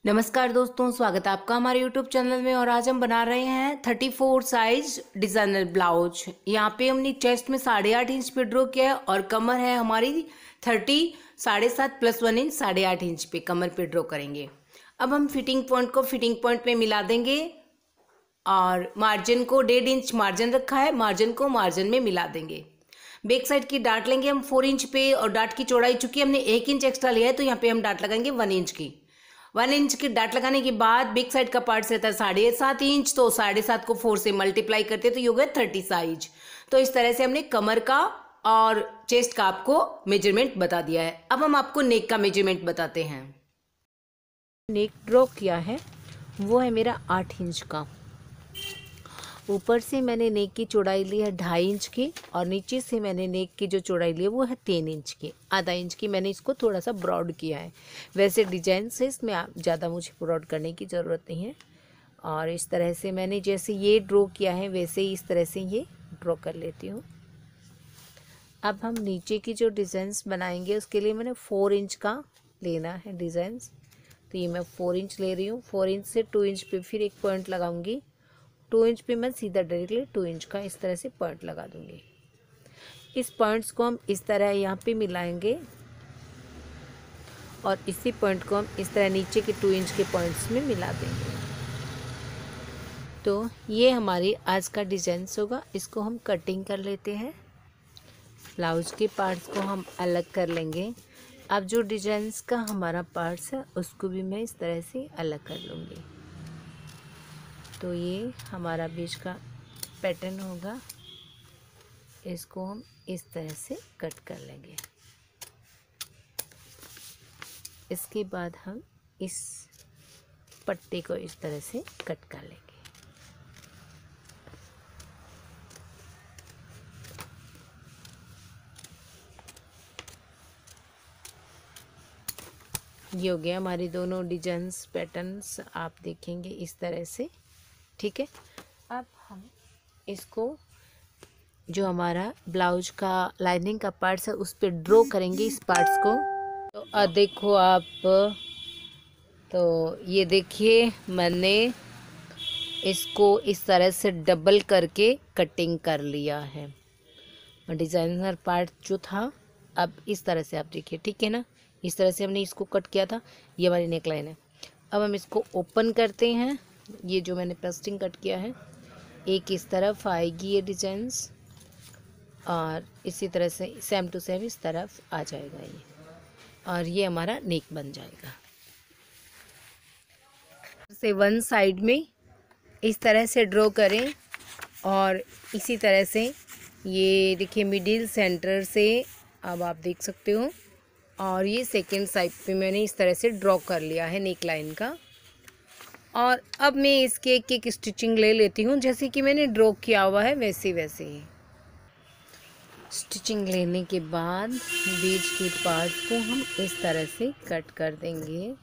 नमस्कार दोस्तों, स्वागत है आपका हमारे यूट्यूब चैनल में। और आज हम बना रहे हैं 34 साइज डिजाइनर ब्लाउज। यहाँ पे हमने चेस्ट में 8.5 इंच पे ड्रॉ किया है और कमर है हमारी 30, 7.5 प्लस 1 इंच 8.5 इंच पे कमर पे ड्रॉ करेंगे। अब हम फिटिंग पॉइंट को फिटिंग पॉइंट में मिला देंगे और मार्जिन को 1.5 इंच मार्जिन रखा है, मार्जिन को मार्जिन में मिला देंगे। बैक साइड की डाट लेंगे हम 4 इंच पे और डाट की चौड़ाई चूंकि हमने 1 इंच एक्स्ट्रा लिया है तो यहाँ पे हम डाट लगाएंगे 1 इंच की। 1 इंच की डाट लगाने के बाद बैक साइड का पार्ट रहता है 7.5 इंच, तो 7.5 को 4 से मल्टीप्लाई करते तो ये हो गया 30 साइज। तो इस तरह से हमने कमर का और चेस्ट का आपको मेजरमेंट बता दिया है। अब हम आपको नेक का मेजरमेंट बताते हैं। नेक ड्रॉ किया है वो है मेरा 8 इंच का। ऊपर से मैंने नेक की चौड़ाई ली है 2.5 इंच की और नीचे से मैंने नेक की जो चौड़ाई ली है वो है 3 इंच की। आधा इंच की मैंने इसको थोड़ा सा ब्रॉड किया है। वैसे डिजाइन से इसमें ज़्यादा मुझे ब्रॉड करने की ज़रूरत नहीं है। और इस तरह से मैंने जैसे ये ड्रॉ किया है वैसे ही इस तरह से ये ड्रॉ कर लेती हूँ। अब हम नीचे की जो डिज़ाइंस बनाएंगे उसके लिए मैंने 4 इंच का लेना है डिज़ाइंस। तो ये मैं 4 इंच ले रही हूँ। 4 इंच से 2 इंच पे फिर एक पॉइंट लगाऊंगी। 2 इंच पे मैं सीधा डायरेक्टली 2 इंच का इस तरह से पॉइंट लगा दूंगी। इस पॉइंट्स को हम इस तरह यहाँ पे मिलाएंगे और इसी पॉइंट को हम इस तरह नीचे के 2 इंच के पॉइंट्स में मिला देंगे। तो ये हमारी आज का डिजाइन्स होगा। इसको हम कटिंग कर लेते हैं। ब्लाउज के पार्ट्स को हम अलग कर लेंगे। अब जो डिजाइन्स का हमारा पार्ट्स है उसको भी मैं इस तरह से अलग कर लूँगी। तो ये हमारा बीच का पैटर्न होगा। इसको हम इस तरह से कट कर लेंगे। इसके बाद हम इस पट्टी को इस तरह से कट कर लेंगे। ये हो गया हमारी दोनों डिजाइन्स पैटर्न्स, आप देखेंगे इस तरह से। ठीक है, अब हम इसको जो हमारा ब्लाउज का लाइनिंग का पार्ट्स है उस पर ड्रॉ करेंगे इस पार्ट्स को। तो देखो आप, तो ये देखिए मैंने इसको इस तरह से डबल करके कटिंग कर लिया है। डिज़ाइनर पार्ट जो था अब इस तरह से आप देखिए, ठीक है ना। इस तरह से हमने इसको कट किया था। ये हमारी नेकलाइन है। अब हम इसको ओपन करते हैं। ये जो मैंने पेस्टिंग कट किया है एक इस तरफ आएगी ये डिजाइन्स और इसी तरह से सेम टू सेम इस तरफ आ जाएगा ये, और ये हमारा नेक बन जाएगा। से वन साइड में इस तरह से ड्रॉ करें और इसी तरह से ये देखिए मिडिल सेंटर से अब आप देख सकते हो। और ये सेकेंड साइड पे मैंने इस तरह से ड्रॉ कर लिया है नेक लाइन का। और अब मैं इसके एक एक स्टिचिंग ले लेती हूँ जैसे कि मैंने ड्रॉ किया हुआ है वैसे वैसे ही। स्टिचिंग लेने के बाद बीच के पार्ट को हम इस तरह से कट कर देंगे।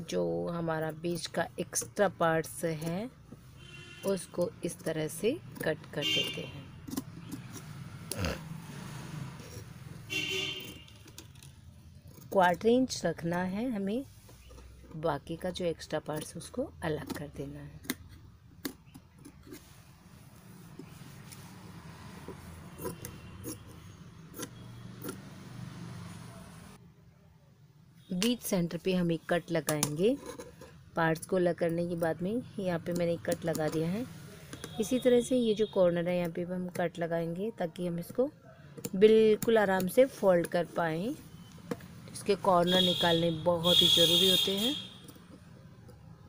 जो हमारा बीच का एक्स्ट्रा पार्ट्स है उसको इस तरह से कट कर देते हैं। क्वार्टर इंच रखना है हमें, बाकी का जो एक्स्ट्रा पार्ट्स उसको अलग कर देना है। बीच सेंटर पे हम एक कट लगाएंगे। पार्ट्स को अलग करने के बाद में यहाँ पे मैंने एक कट लगा दिया है। इसी तरह से ये जो कॉर्नर है यहाँ पे हम कट लगाएंगे ताकि हम इसको बिल्कुल आराम से फोल्ड कर पाएँ। इसके कॉर्नर निकालने बहुत ही ज़रूरी होते हैं।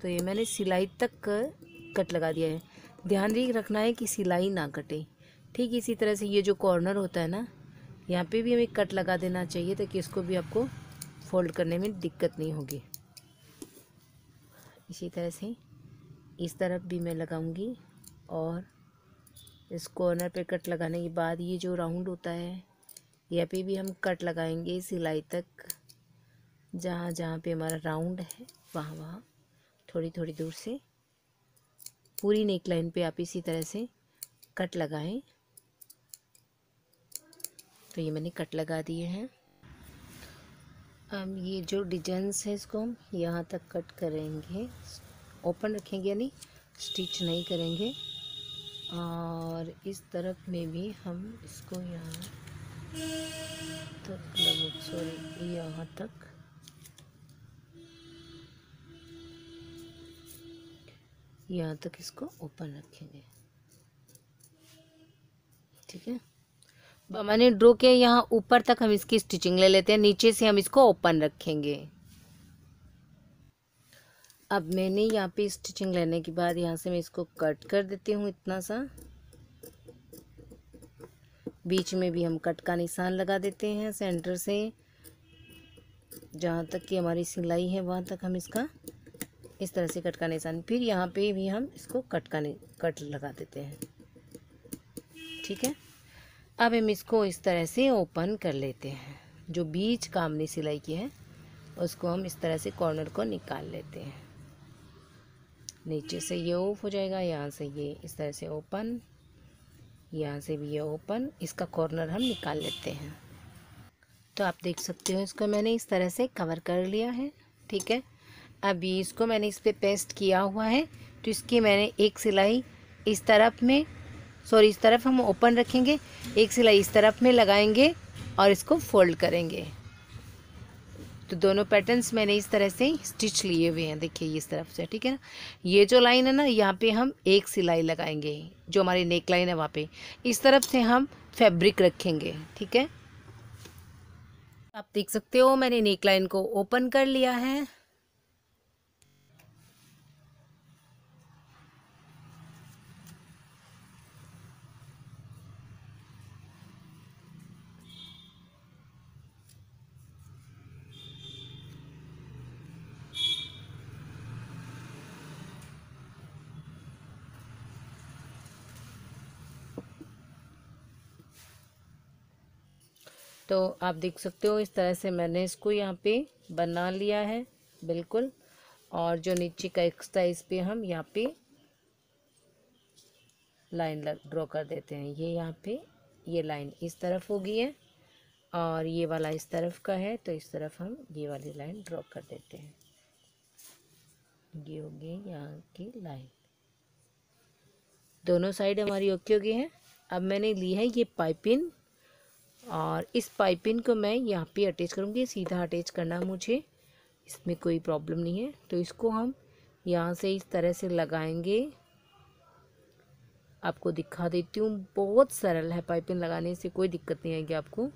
तो ये मैंने सिलाई तक कट लगा दिया है। ध्यान ये रखना है कि सिलाई ना कटे। ठीक इसी तरह से ये जो कॉर्नर होता है ना, यहाँ पे भी हमें कट लगा देना चाहिए ताकि इसको भी आपको फोल्ड करने में दिक्कत नहीं होगी। इसी तरह से इस तरफ भी मैं लगाऊंगी और इस कॉर्नर पे कट लगाने के बाद ये जो राउंड होता है यहाँ पे भी हम कट लगाएंगे सिलाई तक। जहाँ जहाँ पे हमारा राउंड है वहाँ वहाँ थोड़ी थोड़ी दूर से पूरी नेक लाइन पे आप इसी तरह से कट लगाएं। तो ये मैंने कट लगा दिए हैं। हम ये जो डिजाइन्स है इसको हम यहाँ तक कट करेंगे, ओपन रखेंगे यानी स्टिच नहीं करेंगे। और इस तरफ में भी हम इसको यहाँ तक यहाँ तक इसको ओपन रखेंगे। ठीक है, मैंने ड्रॉ किया यहाँ ऊपर तक, हम इसकी स्टिचिंग ले लेते हैं, नीचे से हम इसको ओपन रखेंगे। अब मैंने यहाँ पे स्टिचिंग लेने के बाद यहाँ से मैं इसको कट कर देती हूँ इतना सा। बीच में भी हम कट का निशान लगा देते हैं सेंटर से, जहाँ तक कि हमारी सिलाई है वहाँ तक हम इसका इस तरह से कट का निशान, फिर यहाँ पे भी हम इसको कट लगा देते हैं। ठीक है, अब हम इसको इस तरह से ओपन कर लेते हैं। जो बीच का हमने सिलाई की है उसको हम इस तरह से कॉर्नर को निकाल लेते हैं। नीचे से ये ऑफ हो जाएगा, यहाँ से ये इस तरह से ओपन, यहाँ से भी ये ओपन, इसका कॉर्नर हम निकाल लेते हैं। तो आप देख सकते हो इसको मैंने इस तरह से कवर कर लिया है। ठीक है, अभी इसको मैंने इस पर पेस्ट किया हुआ है, तो इसकी मैंने एक सिलाई इस तरफ में, इस तरफ हम ओपन रखेंगे, एक सिलाई इस तरफ में लगाएंगे और इसको फोल्ड करेंगे। तो दोनों पैटर्न्स मैंने इस तरह से स्टिच लिए हुए हैं, देखिए इस तरफ से। ठीक है ना, ये जो लाइन है ना, यहाँ पे हम एक सिलाई लगाएंगे, जो हमारी नेक लाइन है वहाँ पे इस तरफ से हम फैब्रिक रखेंगे। ठीक है, आप देख सकते हो मैंने नेक लाइन को ओपन कर लिया है। तो आप देख सकते हो इस तरह से मैंने इसको यहाँ पे बना लिया है बिल्कुल। और जो नीचे का एक्स्ट्रा इस पे हम यहाँ पे लाइन ड्रॉ कर देते हैं। ये यहाँ पे ये लाइन इस तरफ होगी है और ये वाला इस तरफ का है, तो इस तरफ हम ये वाली लाइन ड्रॉ कर देते हैं। ये होगी यहाँ की लाइन, दोनों साइड हमारी ओके हो गई है। अब मैंने ली है ये पाइपिंग और इस पाइपिंग को मैं यहाँ पे अटैच करूँगी। सीधा अटैच करना मुझे, इसमें कोई प्रॉब्लम नहीं है। तो इसको हम यहाँ से इस तरह से लगाएंगे, आपको दिखा देती हूँ। बहुत सरल है, पाइपिंग लगाने से कोई दिक्कत नहीं आएगी आपको।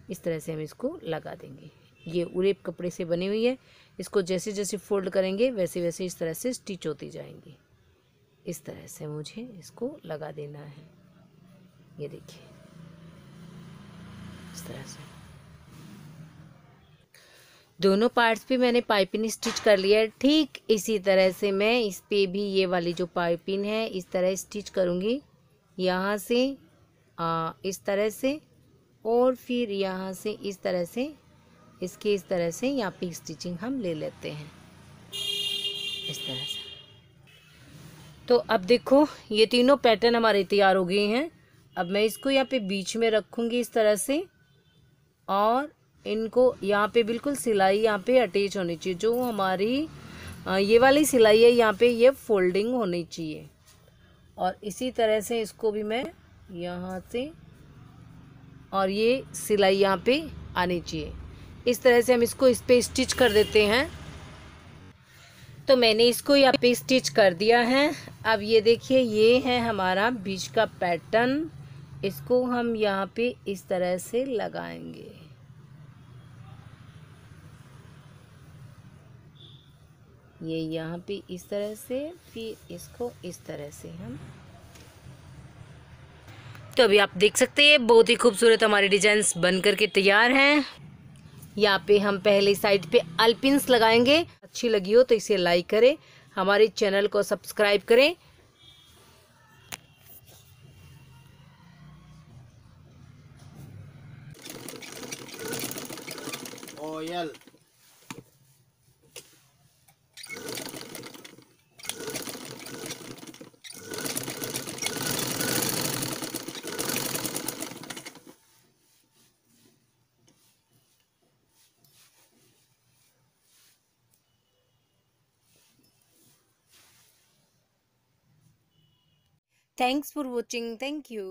इस तरह से हम इसको लगा देंगे। ये उरेप कपड़े से बनी हुई है, इसको जैसे जैसे फोल्ड करेंगे वैसे वैसे इस तरह से स्टिच होती जाएंगी। इस तरह से मुझे इसको लगा देना है। ये देखिए इस तरह से दोनों पार्ट्स पे मैंने पाइपिंग स्टिच कर लिया है। ठीक इसी तरह से मैं इस पे भी ये वाली जो पाइपिंग है इस तरह स्टिच करूँगी, यहाँ से इस तरह से, और फिर यहाँ से इस तरह से, इसके इस तरह से यहाँ पे स्टिचिंग हम ले लेते हैं इस तरह से। तो अब देखो ये तीनों पैटर्न हमारे तैयार हो गए हैं। अब मैं इसको यहाँ पे बीच में रखूँगी इस तरह से, और इनको यहाँ पे बिल्कुल सिलाई यहाँ पे अटैच होनी चाहिए। जो हमारी ये वाली सिलाई है यहाँ पे ये फोल्डिंग होनी चाहिए। और इसी तरह से इसको भी मैं यहाँ से, और ये सिलाई यहाँ पे आनी चाहिए। इस तरह से हम इसको इस पे स्टिच कर देते हैं। तो मैंने इसको यहाँ पे स्टिच कर दिया है। अब ये देखिए ये है हमारा बीच का पैटर्न, इसको हम यहाँ पे इस तरह से लगाएंगे। ये यहाँ पे इस तरह से, फिर इसको इस तरह से हम। तो अभी आप देख सकते हैं बहुत ही खूबसूरत हमारे डिजाइन्स बन करके तैयार हैं। यहाँ पे हम पहले साइड पे अल्पिन्स लगाएंगे। अच्छी लगी हो तो इसे लाइक करें, हमारे चैनल को सब्सक्राइब करें। Oil thanks for watching, thank you.